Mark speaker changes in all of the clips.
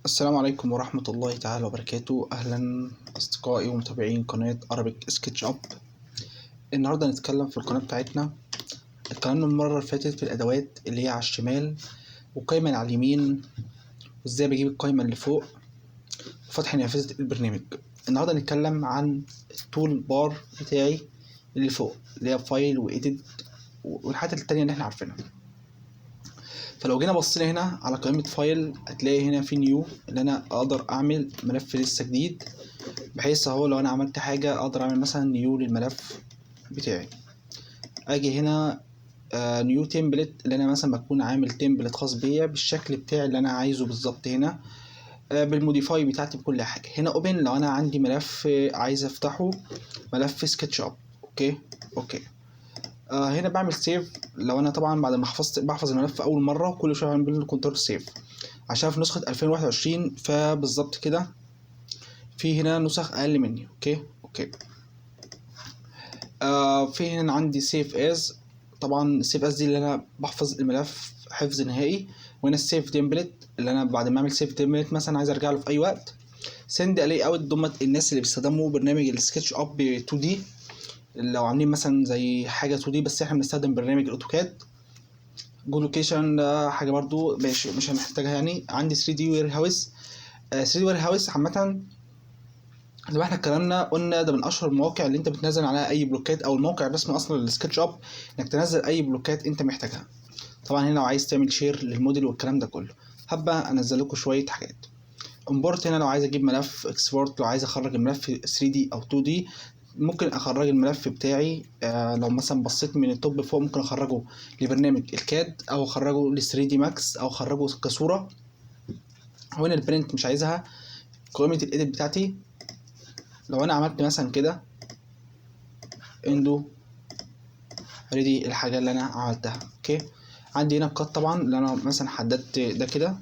Speaker 1: السلام عليكم ورحمة الله تعالى وبركاته. أهلا أصدقائي ومتابعين قناة Arabic SketchUp. النهاردة هنتكلم في القناة بتاعتنا. اتكلمنا المرة اللي فاتت في الأدوات اللي هي على الشمال والقايمة اللي على اليمين وإزاي بجيب القايمة اللي فوق وفتح نافذة البرنامج. النهاردة هنتكلم عن التول بار بتاعي اللي فوق اللي هي فايل وإيديت والحاجات التانية اللي احنا عارفينها. فلو جينا بصينا هنا على قائمة فايل هتلاقي هنا في نيو اللي أنا أقدر أعمل ملف لسه جديد، بحيث اهو لو انا عملت حاجة اقدر اعمل مثلا نيو للملف بتاعي. اجي هنا نيو تمبلت اللي انا مثلا بكون عامل تمبلت خاص بيا بالشكل بتاعي اللي انا عايزه بالظبط هنا، بالموديفاي بتاعتي بكل حاجة. هنا اوبن لو انا عندي ملف عايز افتحه، ملف سكتش اب. اوكي. هنا بعمل سيف لو انا طبعا بعد ما بحفظ الملف اول مرة، كل شوية بعمل كنترول سيف عشان في نسخة 2021 فبالظبط كده في هنا نسخ اقل مني. اوكي. في هنا عندي سيف از. طبعا السيف از دي اللي انا بحفظ الملف حفظ نهائي، وهنا السيف تمبلت اللي انا بعد ما اعمل سيف تمبلت مثلا عايز ارجع له في اي وقت. سند الاي اوت ضمت الناس اللي بيستخدموا برنامج السكتش اب 2 دي، لو عاملين مثلا زي حاجه 2 دي بس احنا بنستخدم برنامج الاوتوكاد. جو لوكيشن ده حاجه برضو مش هنحتاجها يعني. عندي 3 دي وير هاوس. 3 دي وير هاوس عامه زي ما احنا اتكلمنا قلنا ده من اشهر المواقع اللي انت بتنزل عليها اي بلوكات، او الموقع الرسمي اصلا للسكتش اب انك تنزل اي بلوكات انت محتاجها. طبعا هنا لو عايز تعمل شير للموديل والكلام ده كله. هبقى انزل لكم شويه حاجات. امبورت هنا لو عايز اجيب ملف. اكسبورت لو عايز اخرج الملف 3 دي او 2 دي. ممكن اخرج الملف بتاعي لو مثلا بصيت من التوب فوق ممكن اخرجه لبرنامج الكاد، او اخرجه ل 3 دي ماكس، او اخرجه كصوره. وهنا البرنت مش عايزها. قائمه الايديت بتاعتي لو انا عملت مثلا كده اندو ريدي الحاجه اللي انا عملتها. عندي هنا القط طبعا اللي انا مثلا حددت ده كده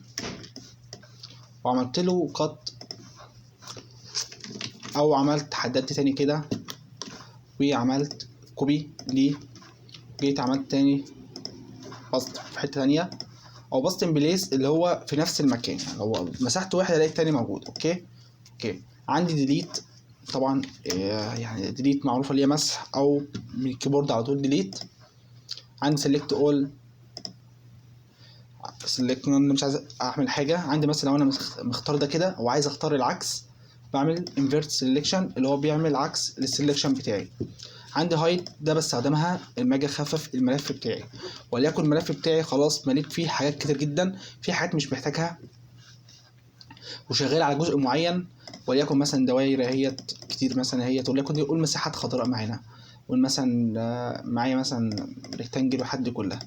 Speaker 1: وعملت له قط، او عملت حددت تاني كده وعملت كوبي ليه، جيت عملت تاني بسط في حته تانية، او بسط بليس اللي هو في نفس المكان، يعني هو مسحت واحد الاقي التاني موجود. اوكي. عندي ديليت طبعا، يعني ديليت معروفه اللي هي مسح، او من الكيبورد على طول ديليت. عندي سيلكت اول. سيلكت انا مش عايز اعمل حاجه. عندي مثلا لو انا مختار ده كده وعايز اختار العكس بعمل انفيرت سيلكشن اللي هو بيعمل عكس للسيلكشن بتاعي. عندي هايد ده بستخدمها لما اجي اخفف الملف بتاعي، وليكن الملف بتاعي خلاص مليت فيه حاجات كتير جدا، في حاجات مش محتاجها وشغال على جزء معين، وليكن مثلا دوائر اهيت كتير مثلا اهيت، وليكن نقول مساحات خضراء معانا، مثلا معايا مثلا ريكتانجل وحد كلها،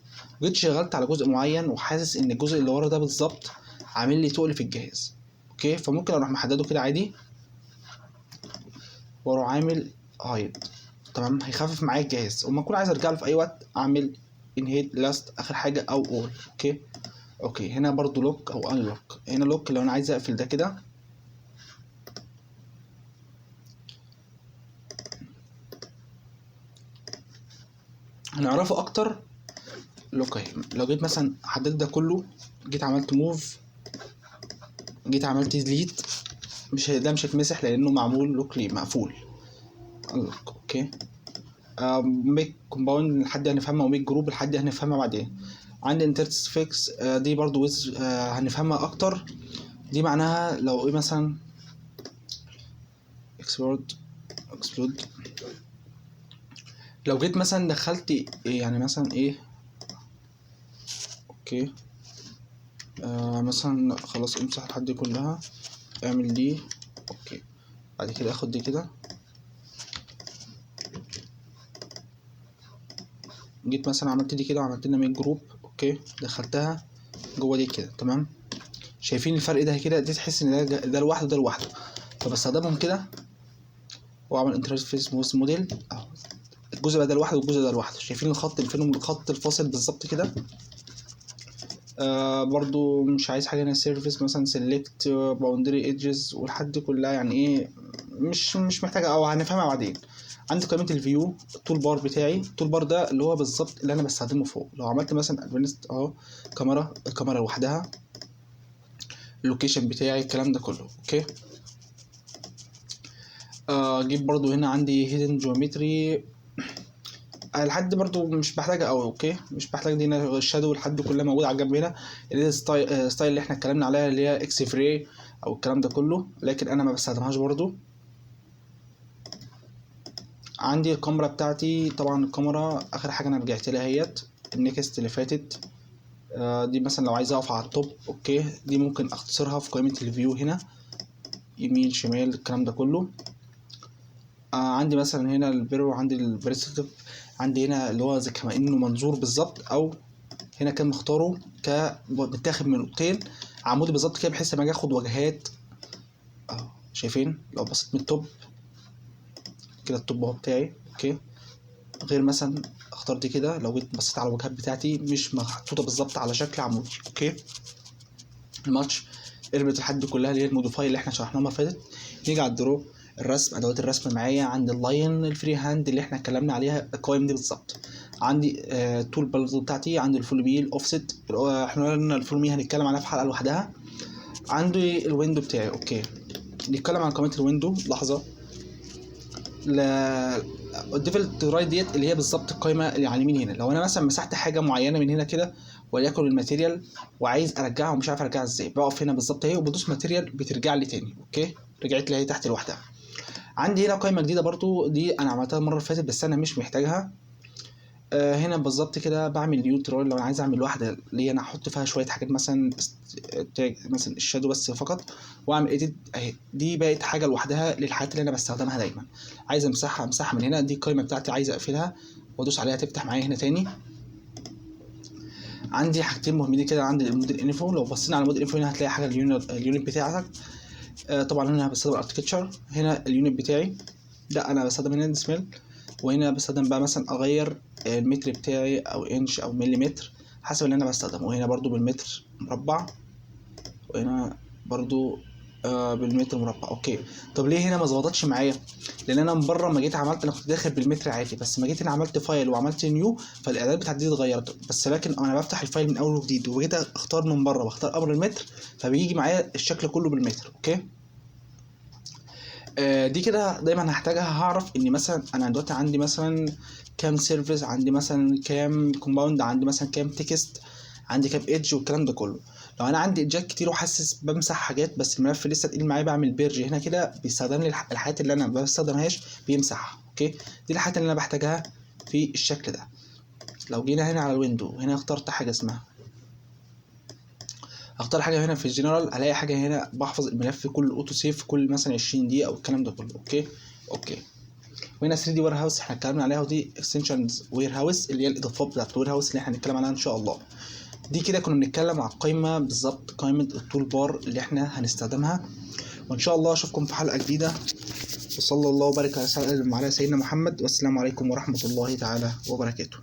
Speaker 1: جيت شغلت على جزء معين وحاسس ان الجزء اللي ورا ده بالظبط عامل لي تقل في الجهاز. فممكن اروح محدده كده عادي واروح عامل هايد. تمام، هيخفف معايا الجهاز، وما اكون عايز ارجع له في اي وقت اعمل انهيت لاست اخر حاجه او اول. اوكي. هنا برضو لوك او ان لوك. هنا لوك لو انا عايز اقفل ده كده. هنعرفه اكتر لوك اهي. لو جيت مثلا حددت ده كله، جيت عملت موف، جيت عملت ديليت، ده مش هيتمسح لانه معمول لوكلي مقفول. اوكي. ميك كومباوند لحد هنفهمها، وميك جروب لحد هنفهمها بعدين. عندي انترس فيكس دي برضو ويز هنفهمها اكتر. دي معناها لو ايه مثلا اكسبلود لو جيت مثلا دخلت يعني مثلا ايه. اوكي. مثلا خلاص امسح الحد دي كلها، اعمل دي. اوكي. بعد كده اخد دي كده، جيت مثلا عملت دي كده وعملت لنا ميك جروب. اوكي، دخلتها جوه دي كده. تمام، شايفين الفرق ده كده؟ دي تحس ان ده لوحده ده لوحده، فبستخدمهم كده واعمل انترفيس موس موديل اهو. الجزء ده لوحده والجزء ده لوحده، شايفين الخط فين الخط الفاصل بالظبط كده. برضو مش عايز حاجه هنا سيرفيس مثلا سيلكت باوندري ايدجز والحد كلها يعني ايه، مش محتاجه او هنفهمها بعدين. عندي قائمه الفيو التول بار بتاعي. التول بار ده اللي هو بالظبط اللي انا بستخدمه فوق. لو عملت مثلا ادفانسد اهو الكاميرا لوحدها، اللوكيشن بتاعي الكلام ده كله. اوكي. اجيب برضو هنا عندي هيدن جيومتري لحد برضو مش بحتاجها قوي. اوكي، مش بحتاج دي هنا الشادو لحد كلها موجوده على الجنب هنا، اللي هي ستايل اللي احنا اتكلمنا عليها اللي هي اكس فري او الكلام ده كله، لكن انا ما بستخدمهاش برضو. عندي الكاميرا بتاعتي، طبعا الكاميرا اخر حاجه انا رجعت لها هيت النكست اللي فاتت. دي مثلا لو عايز اقف على التوب، اوكي، دي ممكن اختصرها في قائمه الفيو هنا، يمين شمال الكلام ده كله. عندي مثلا هنا البيرو، عندي البريسبتيف، عندي هنا اللي هو زي كما انه منظور بالظبط، او هنا كان مختاره متاخد من اوضتين عمودي بالظبط كده، بحيث لما اجي اخد واجهات شايفين لو بصيت من التوب كده التوب اهو بتاعي. اوكي، غير مثلا اختار دي كده لو جيت بصيت على الواجهات بتاعتي مش محطوطه بالظبط على شكل عمودي. اوكي، الماتش اربط الحد كلها اللي هي الموديفاي اللي احنا شرحناها المره اللي فاتت. نيجي على الدرو، الرسم، ادوات الرسم معايا، عندي اللاين، الفري هاند اللي احنا اتكلمنا عليها القوائم دي بالظبط. عندي تول برضه بتاعتي، عندي الفول بي، الاوفست، احنا قلنا الفول بي هنتكلم عليها في حلقه لوحدها. عندي الويندو بتاعي. اوكي، نتكلم عن قائمه الويندو لحظه. الديفولت رايت ديت اللي هي بالظبط القائمه اللي على اليمين هنا. لو انا مثلا مسحت حاجه معينه من هنا كده وليكن الماتيريال وعايز ارجعها ومش عارف ارجعها ازاي، بقف هنا بالظبط اهي وبدوس ماتيريال بترجع لي تاني. اوكي، رجعت لي تحت لوحدها. عندي هنا قائمه جديده برضو، دي انا عملتها المره اللي فاتت بس انا مش محتاجها. هنا بالظبط كده بعمل نيوترال لو انا عايز اعمل واحده اللي انا احط فيها شويه حاجات مثلا مثلا الشادو بس فقط، واعمل ايديت اهي. دي بقت حاجه لوحدها للحاجات اللي انا بستخدمها دايما. عايز امسحها من هنا، دي القائمه بتاعتي، عايز اقفلها وادوس عليها تفتح معايا هنا تاني. عندي حاجتين مهمين كده، عندي الموديل انفو. لو بصينا على الموديل انفو هنا هتلاقي حاجه اليونت بتاعتك. طبعا هنا بستخدم الاركتشر، هنا اليونت بتاعي ده انا بستخدم هنا ديسميل، وهنا بستخدم بقى مثلا اغير المتر بتاعي او انش او مليمتر حسب اللي انا بستخدمه. وهنا برضو بالمتر مربع، وهنا برضو بالمتر مربع. اوكي، طب ليه هنا ما ظبطتش معايا؟ لان انا من بره ما جيت عملت، انا كنت داخل بالمتر عادي، بس ما جيت هنا عملت فايل وعملت نيو فالاعدادات بتاعتي دي اتغيرت. بس لكن انا بفتح الفايل من اول وجديد وجيت اختار من بره واختار امر المتر فبيجي معايا الشكل كله بالمتر. اوكي، دي كده دايما هحتاجها. هعرف ان مثلا انا دلوقتي عندي مثلا كام سيرفيس، عندي مثلا كام كومباوند، عندي مثلا كام تكست، عندي كام ايدج والكلام ده كله. لو انا عندي ايدجات كتير وحاسس بمسح حاجات بس الملف لسه تقيل معايا، بعمل بيرج هنا كده بيستخدم لي الحاجات اللي انا ما بستخدمهاش بيمسحها. اوكي، دي الحاجات اللي انا بحتاجها في الشكل ده. لو جينا هنا على الويندو هنا اخترت حاجه اسمها، اختار حاجه هنا في الجنرال، الاقي حاجه هنا بحفظ الملف كل اوتو سيف كل مثلا 20 دقيقه او الكلام ده كله. اوكي، وهنا 3 دي وير هاوس احنا اتكلمنا عليها، ودي اكستنشنز وير هاوس اللي هي الاضافات بتاعت الوير هاوس اللي احنا هنتكلم عليها ان شاء الله. دي كده كنا بنتكلم على القائمه بالظبط، قائمه التول بار اللي احنا هنستخدمها. وان شاء الله اشوفكم في حلقه جديده، وصلى الله وبارك على سيدنا محمد، والسلام عليكم ورحمه الله تعالى وبركاته.